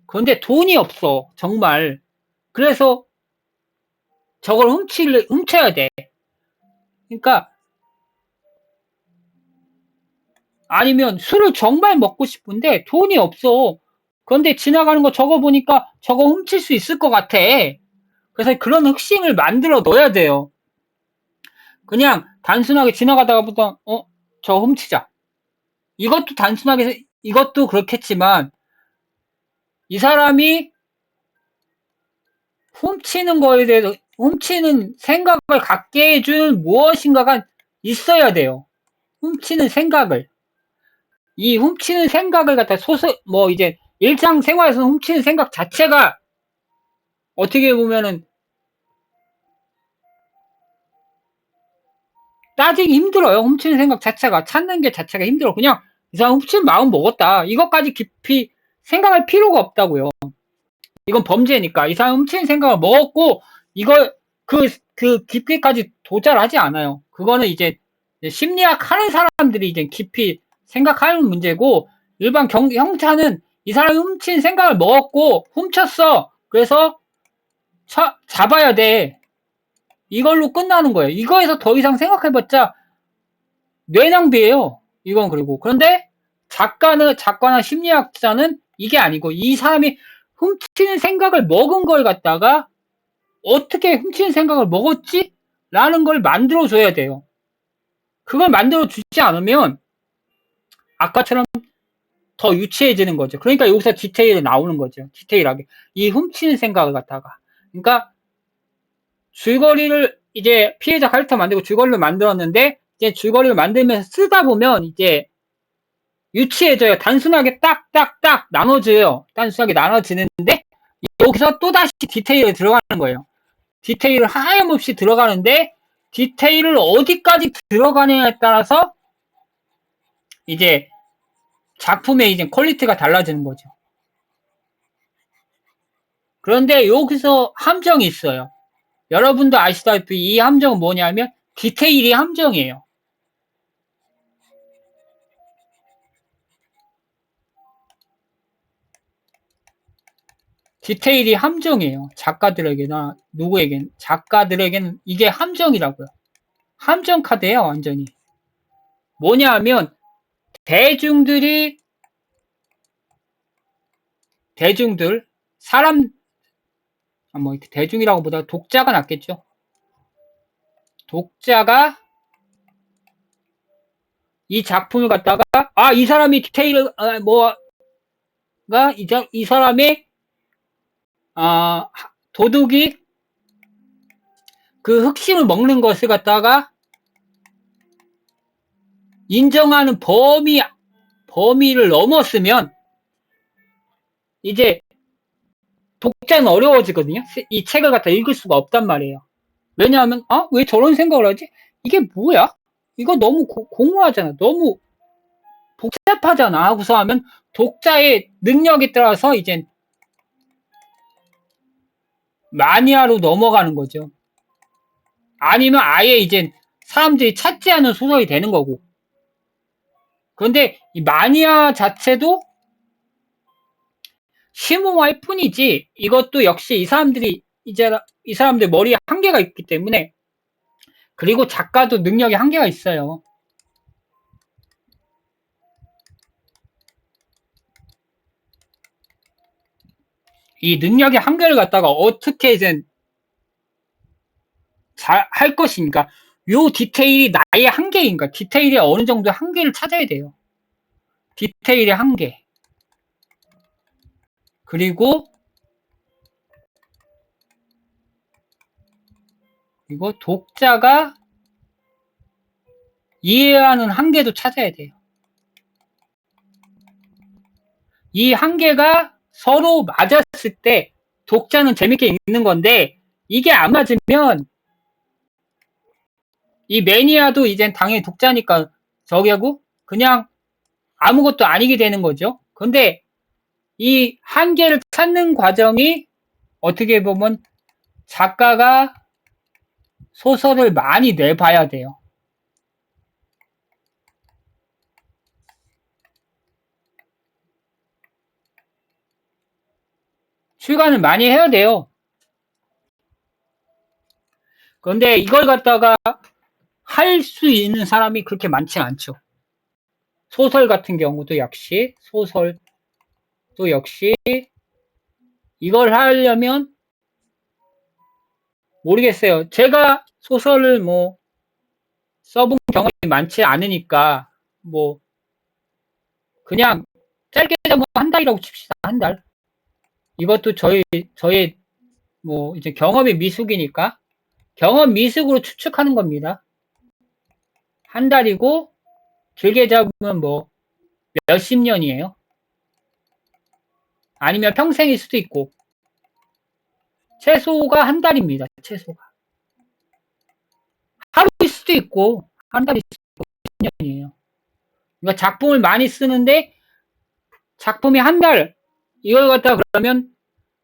그런데 돈이 없어. 정말. 그래서 저걸 훔쳐야 돼. 그러니까 아니면 술을 정말 먹고 싶은데 돈이 없어. 그런데 지나가는 거 저거 보니까 저거 훔칠 수 있을 것 같아. 그래서 그런 흑심을 만들어 넣어야 돼요. 그냥 단순하게 지나가다가 보다 저 훔치자. 이것도 그렇겠지만 이 사람이 훔치는 생각을 갖게 해줄 무엇인가가 있어야 돼요. 훔치는 생각을 갖다 이제 일상생활에서 훔치는 생각 자체가 어떻게 보면은 따지기 힘들어요. 훔치는 생각 자체가 찾는 게 자체가 힘들어. 그냥 이 사람 훔치는 마음 먹었다. 이것까지 깊이 생각할 필요가 없다고요. 이건 범죄니까 이 사람 훔치는 생각을 먹었고 이걸 그 깊이까지 도달하지 않아요. 그거는 이제 심리학 하는 사람들이 이제 깊이 생각하는 문제고 일반 형사는 이 사람이 훔친 생각을 먹었고 훔쳤어. 그래서 잡아야 돼. 이걸로 끝나는 거예요. 이거에서 더 이상 생각해봤자 뇌낭비예요. 이건 그런데 작가나 심리학자는 이게 아니고 이 사람이 훔치는 생각을 먹은 걸 갖다가 어떻게 훔치는 생각을 먹었지? 라는 걸 만들어줘야 돼요. 그걸 만들어주지 않으면 아까처럼 더 유치해지는 거죠. 그러니까 여기서 디테일이 나오는 거죠. 디테일하게. 이 훔치는 생각을 갖다가. 그러니까 줄거리를 이제 피해자 캐릭터 만들고 줄거리를 만들었는데 이제 줄거리를 만들면서 쓰다 보면 이제 유치해져요. 단순하게 딱딱딱 나눠져요. 단순하게 나눠지는데 여기서 또다시 디테일에 들어가는 거예요. 디테일을 하염없이 들어가는데 디테일을 어디까지 들어가느냐에 따라서 이제 작품의 이제 퀄리티가 달라지는 거죠. 그런데 여기서 함정이 있어요. 여러분도 아시다시피 이 함정은 뭐냐면 디테일이 함정이에요. 디테일이 함정이에요. 작가들에게나 작가들에게는 이게 함정이라고요. 함정 카드예요, 완전히. 뭐냐 하면 대중이라고 보다 독자가 낫겠죠. 독자가 이 작품을 갖다가 이 사람이 디테일 이 사람의 도둑이 그 흑심을 먹는 것을 갖다가 인정하는 범위를 넘었으면 이제 독자는 어려워지거든요. 이 책을 갖다 읽을 수가 없단 말이에요. 왜냐하면 왜 저런 생각을 하지? 이게 뭐야? 이거 너무 공허하잖아. 너무 복잡하잖아 하고서 하면 독자의 능력에 따라서 이제 마니아로 넘어가는 거죠. 아니면 아예 이제 사람들이 찾지 않은 소설이 되는 거고. 그런데 이 마니아 자체도 심오할 뿐이지 이것도 역시 이 사람들 머리에 한계가 있기 때문에, 그리고 작가도 능력에 한계가 있어요. 이 능력의 한계를 갖다가 어떻게 이제 잘 할 것인가, 요 디테일이 나의 한계인가, 디테일이 어느 정도 한계를 찾아야 돼요. 디테일의 한계. 그리고 독자가 이해하는 한계도 찾아야 돼요. 이 한계가 서로 맞았을 때 독자는 재밌게 읽는 건데, 이게 안 맞으면 이 매니아도 이젠 당연히 독자니까 저기하고 그냥 아무것도 아니게 되는 거죠. 근데 이 한계를 찾는 과정이 어떻게 보면 작가가 소설을 많이 내봐야 돼요. 출간을 많이 해야 돼요. 그런데 이걸 갖다가 할 수 있는 사람이 그렇게 많지 않죠. 소설 같은 경우도 역시 이걸 하려면 모르겠어요. 제가 소설을 써본 경험이 많지 않으니까 그냥 짧게 잡으면 한 달이라고 칩시다. 한 달. 이것도 저의 이제 경험이 미숙이니까 경험 미숙으로 추측하는 겁니다. 한 달이고 길게 잡으면 몇십 년이에요. 아니면 평생일 수도 있고, 최소가 한 달입니다. 최소가. 하루일 수도 있고 한 달일 수도 있고 10년이에요. 그러니까 작품을 많이 쓰는데 작품이 한 달, 이걸 갖다 그러면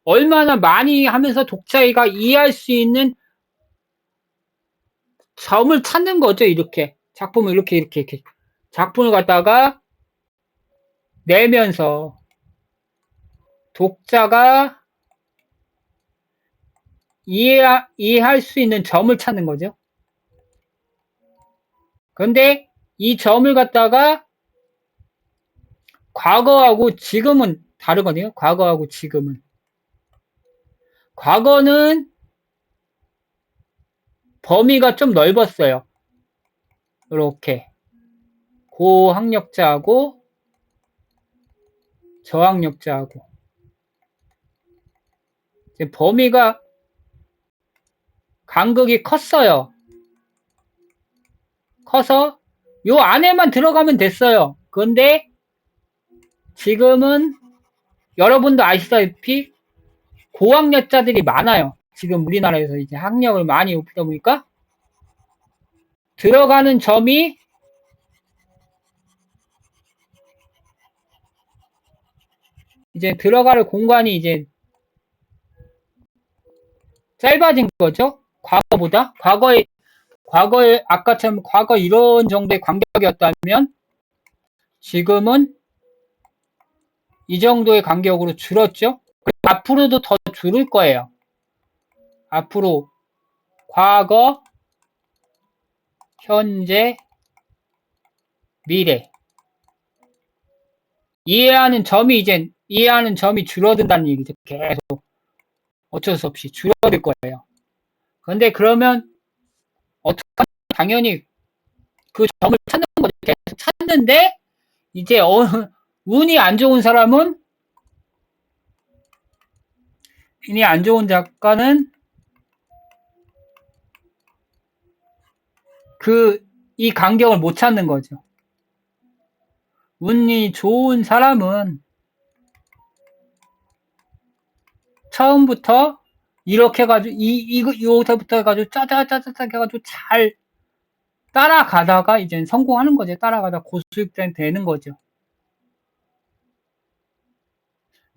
얼마나 많이 하면서 독자가 이해할 수 있는 점을 찾는 거죠. 이렇게 작품을 이렇게 작품을 갖다가 내면서 독자가 이해할 수 있는 점을 찾는 거죠. 그런데 이 점을 갖다가 과거하고 지금은 다르거든요. 과거하고 지금은. 과거는 범위가 좀 넓었어요. 이렇게 고학력자하고 저학력자하고 이제 범위가 간극이 컸어요. 커서 요 안에만 들어가면 됐어요. 그런데 지금은 여러분도 아시다시피 고학력자들이 많아요. 지금 우리나라에서 이제 학력을 많이 높이다 보니까 들어가는 점이 이제 들어갈 공간이 이제 짧아진 거죠. 과거보다. 과거에 아까처럼 과거 이런 정도의 간격이었다면 지금은 이 정도의 간격으로 줄었죠. 앞으로도 더 줄을 거예요. 앞으로 과거, 현재, 미래. 이해하는 점이 줄어든다는 얘기죠. 계속 어쩔 수 없이 줄어들 거예요. 그런데 그러면 어떻게 하면 당연히 그 점을 찾는 거죠. 계속 찾는데 이제 운이 안 좋은 사람은, 운이 안 좋은 작가는 이 간격을 못 찾는 거죠. 운이 좋은 사람은 처음부터 이렇게 해가지고 요서부터 해가지고 짜자짜자짜 해가지고 잘 따라가다가 이제 성공하는 거죠. 따라가다 고수익 되는 거죠.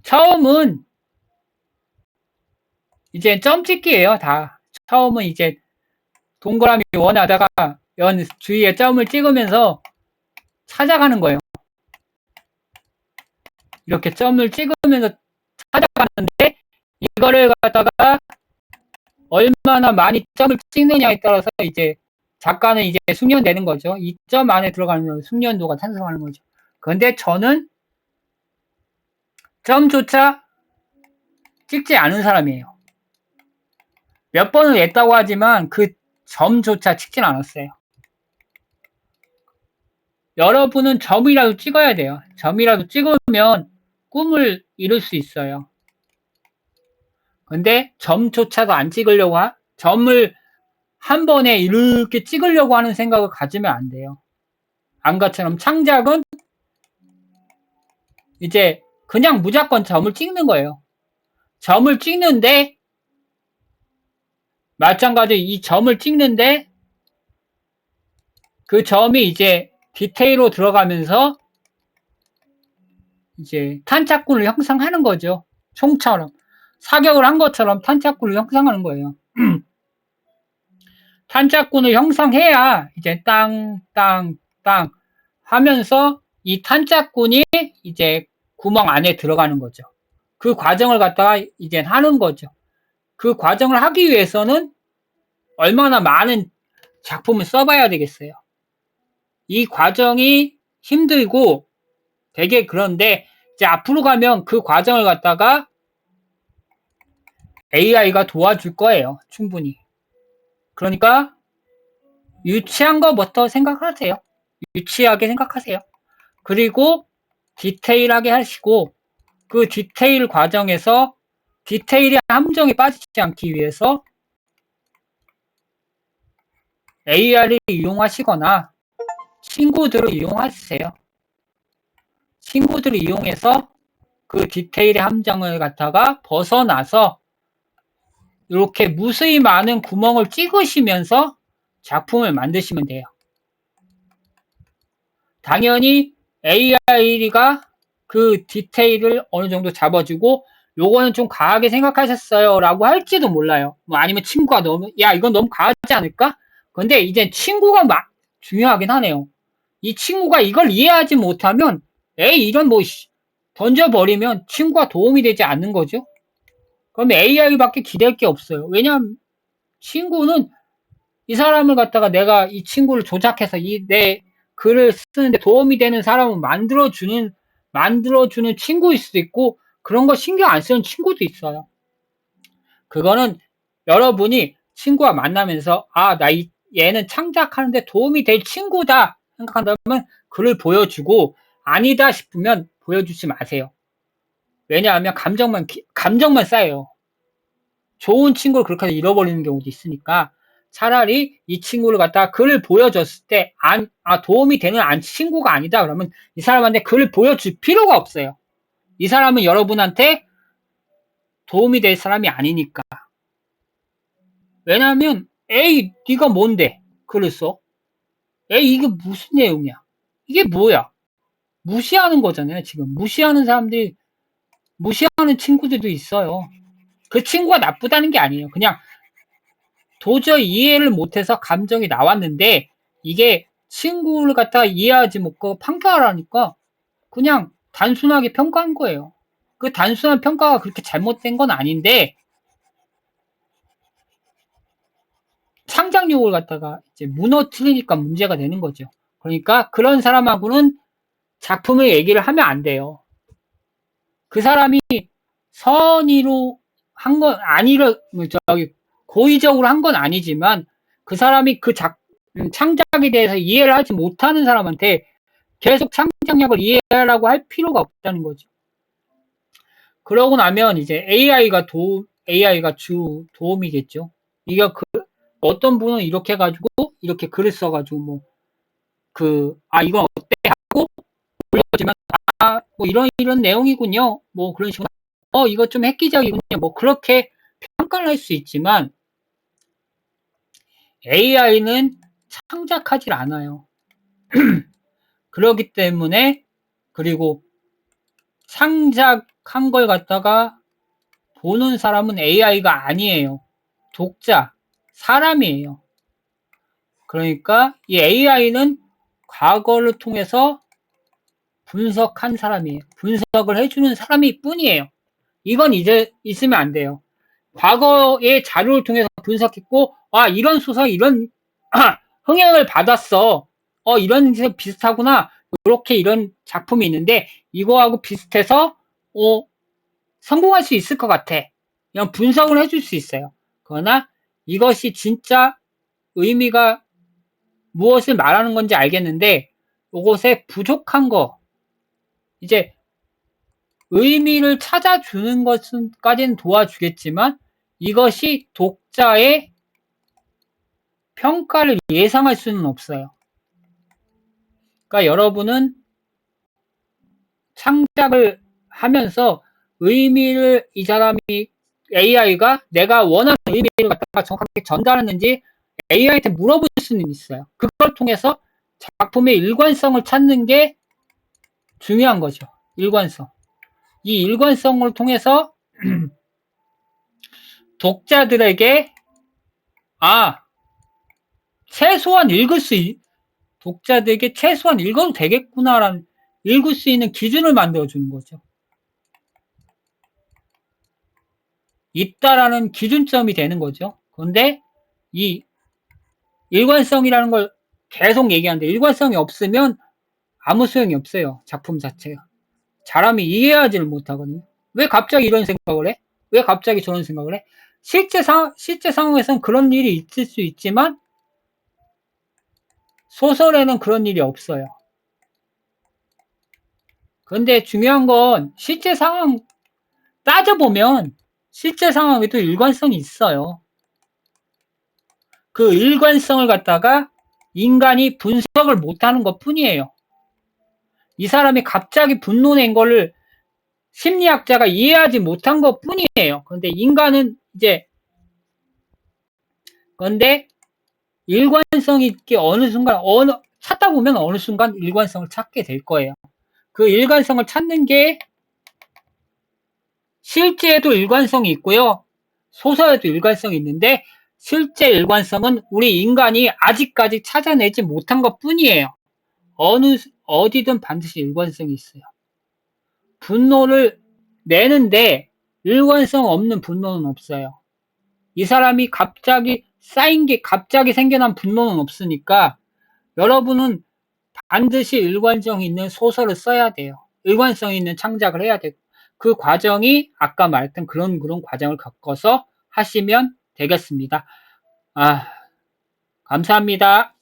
처음은 이제 점찍기예요. 다 처음은 이제 동그라미 원하다가 연 주위에 점을 찍으면서 찾아가는 거예요. 이렇게 점을 찍으면서 찾아가는데 이거를 갖다가 얼마나 많이 점을 찍느냐에 따라서 이제 작가는 이제 숙련되는 거죠. 이 점 안에 들어가는 숙련도가 탄생하는 거죠. 그런데 저는 점조차 찍지 않은 사람이에요. 몇 번을 냈다고 하지만 그 점조차 찍진 않았어요. 여러분은 점이라도 찍어야 돼요. 점이라도 찍으면 꿈을 이룰 수 있어요. 근데 점조차도 안 찍으려고 점을 한 번에 이렇게 찍으려고 하는 생각을 가지면 안 돼요. 안가처럼 창작은 이제 그냥 무조건 점을 찍는 거예요. 점을 찍는데 마찬가지로 이 점을 찍는데 그 점이 이제 디테일로 들어가면서 이제 탄착군을 형성하는 거죠. 총처럼. 사격을 한 것처럼 탄착군을 형성하는 거예요. 탄착군을 형성해야 이제 땅 하면서 이 탄착군이 이제 구멍 안에 들어가는 거죠. 그 과정을 갖다가 이제 하는 거죠. 그 과정을 하기 위해서는 얼마나 많은 작품을 써봐야 되겠어요. 이 과정이 힘들고 되게 그런데 이제 앞으로 가면 그 과정을 갖다가 AI가 도와줄 거예요. 충분히. 그러니까 유치한 것부터 생각하세요. 유치하게 생각하세요. 그리고 디테일하게 하시고 그 디테일 과정에서 디테일의 함정에 빠지지 않기 위해서 AI를 이용하시거나 친구들을 이용하세요. 친구들을 이용해서 그 디테일의 함정을 갖다가 벗어나서 이렇게 무수히 많은 구멍을 찍으시면서 작품을 만드시면 돼요. 당연히 AI가 그 디테일을 어느 정도 잡아주고 요거는 좀 과하게 생각하셨어요 라고 할지도 몰라요. 뭐 아니면 친구가 너무 야 이건 너무 과하지 않을까? 근데 이제 친구가 막 중요하긴 하네요. 이 친구가 이걸 이해하지 못하면 에이 이런 뭐 던져버리면 친구가 도움이 되지 않는 거죠. 그럼 AI밖에 기댈 게 없어요. 왜냐하면 친구는 이 사람을 갖다가 내가 이 친구를 조작해서 내 글을 쓰는데 도움이 되는 사람을 만들어주는 친구일 수도 있고 그런 거 신경 안 쓰는 친구도 있어요. 그거는 여러분이 친구와 만나면서 얘는 창작하는데 도움이 될 친구다 생각한다면 글을 보여주고 아니다 싶으면 보여주지 마세요. 왜냐하면 감정만 쌓여요. 좋은 친구를 그렇게 잃어버리는 경우도 있으니까 차라리 이 친구를 갖다가 글을 보여줬을 때 도움이 되는 친구가 아니다 그러면 이 사람한테 글을 보여줄 필요가 없어요. 이 사람은 여러분한테 도움이 될 사람이 아니니까. 왜냐하면 에이 네가 뭔데 글을 써? 에이 이게 무슨 내용이야? 이게 뭐야? 무시하는 거잖아요. 지금 무시하는 사람들이 무시하는 친구들도 있어요. 그 친구가 나쁘다는 게 아니에요. 그냥 도저히 이해를 못해서 감정이 나왔는데 이게 친구를 갖다가 이해하지 못하고 평가하라니까 그냥 단순하게 평가한 거예요. 그 단순한 평가가 그렇게 잘못된 건 아닌데 창작력을 갖다가 이제 무너뜨리니까 문제가 되는 거죠. 그러니까 그런 사람하고는 작품을 얘기를 하면 안 돼요. 그 사람이 선의로 한 건 고의적으로 한 건 아니지만 그 사람이 그 창작에 대해서 이해를 하지 못하는 사람한테 계속 창작력을 이해하라고 할 필요가 없다는 거죠. 그러고 나면 이제 AI가 도움이겠죠. 이게 어떤 분은 이렇게 해가지고 이렇게 글을 써가지고 이건 어때 하고 올려지만 뭐 이런 내용이군요. 뭐 그런 식으로 이거 좀 획기적이군요. 뭐 그렇게 평가를 할 수 있지만 AI는 창작하질 않아요. 그렇기 때문에 그리고 창작한 걸 갖다가 보는 사람은 AI가 아니에요. 독자, 사람이에요. 그러니까 이 AI는 과거를 통해서 분석한 사람이에요. 분석을 해주는 사람이 뿐이에요. 이건 이제 있으면 안 돼요. 과거의 자료를 통해서 분석했고, 이런 소설, 이런 흥행을 받았어. 이런 게 비슷하구나. 이렇게 이런 작품이 있는데, 이거하고 비슷해서, 성공할 수 있을 것 같아. 그냥 분석을 해줄 수 있어요. 그러나 이것이 진짜 의미가 무엇을 말하는 건지 알겠는데, 이것에 부족한 거, 이제 의미를 찾아주는 것까지는 도와주겠지만, 이것이 독자의 평가를 예상할 수는 없어요. 그러니까 여러분은 창작을 하면서 의미를 이 사람이 AI가 내가 원하는 의미를 갖다가 정확하게 전달하는지 AI한테 물어볼 수는 있어요. 그걸 통해서 작품의 일관성을 찾는 게 중요한 거죠. 일관성. 이 일관성을 통해서 독자들에게 최소한 독자들에게 최소한 읽어도 되겠구나라는 읽을 수 있는 기준을 만들어주는 거죠. 있다라는 기준점이 되는 거죠. 그런데 이 일관성이라는 걸 계속 얘기하는데 일관성이 없으면 아무 소용이 없어요. 작품 자체가. 사람이 이해하지를 못하거든요. 왜 갑자기 이런 생각을 해? 왜 갑자기 저런 생각을 해? 실제 상황에서는 그런 일이 있을 수 있지만 소설에는 그런 일이 없어요. 그런데 중요한 건 실제 상황 따져보면 실제 상황에도 일관성이 있어요. 그 일관성을 갖다가 인간이 분석을 못하는 것 뿐이에요. 이 사람이 갑자기 분노 낸 거를 심리학자가 이해하지 못한 것 뿐이에요. 그런데 인간은 그런데 일관성 있게 찾다 보면 어느 순간 일관성을 찾게 될 거예요. 그 일관성을 찾는 게 실제에도 일관성이 있고요. 소설에도 일관성이 있는데 실제 일관성은 우리 인간이 아직까지 찾아내지 못한 것 뿐이에요. 어디든 반드시 일관성이 있어요. 분노를 내는데 일관성 없는 분노는 없어요. 이 사람이 갑자기 생겨난 분노는 없으니까 여러분은 반드시 일관성 있는 소설을 써야 돼요. 일관성 있는 창작을 해야 되고 그 과정이 아까 말했던 그런 과정을 겪어서 하시면 되겠습니다. 감사합니다.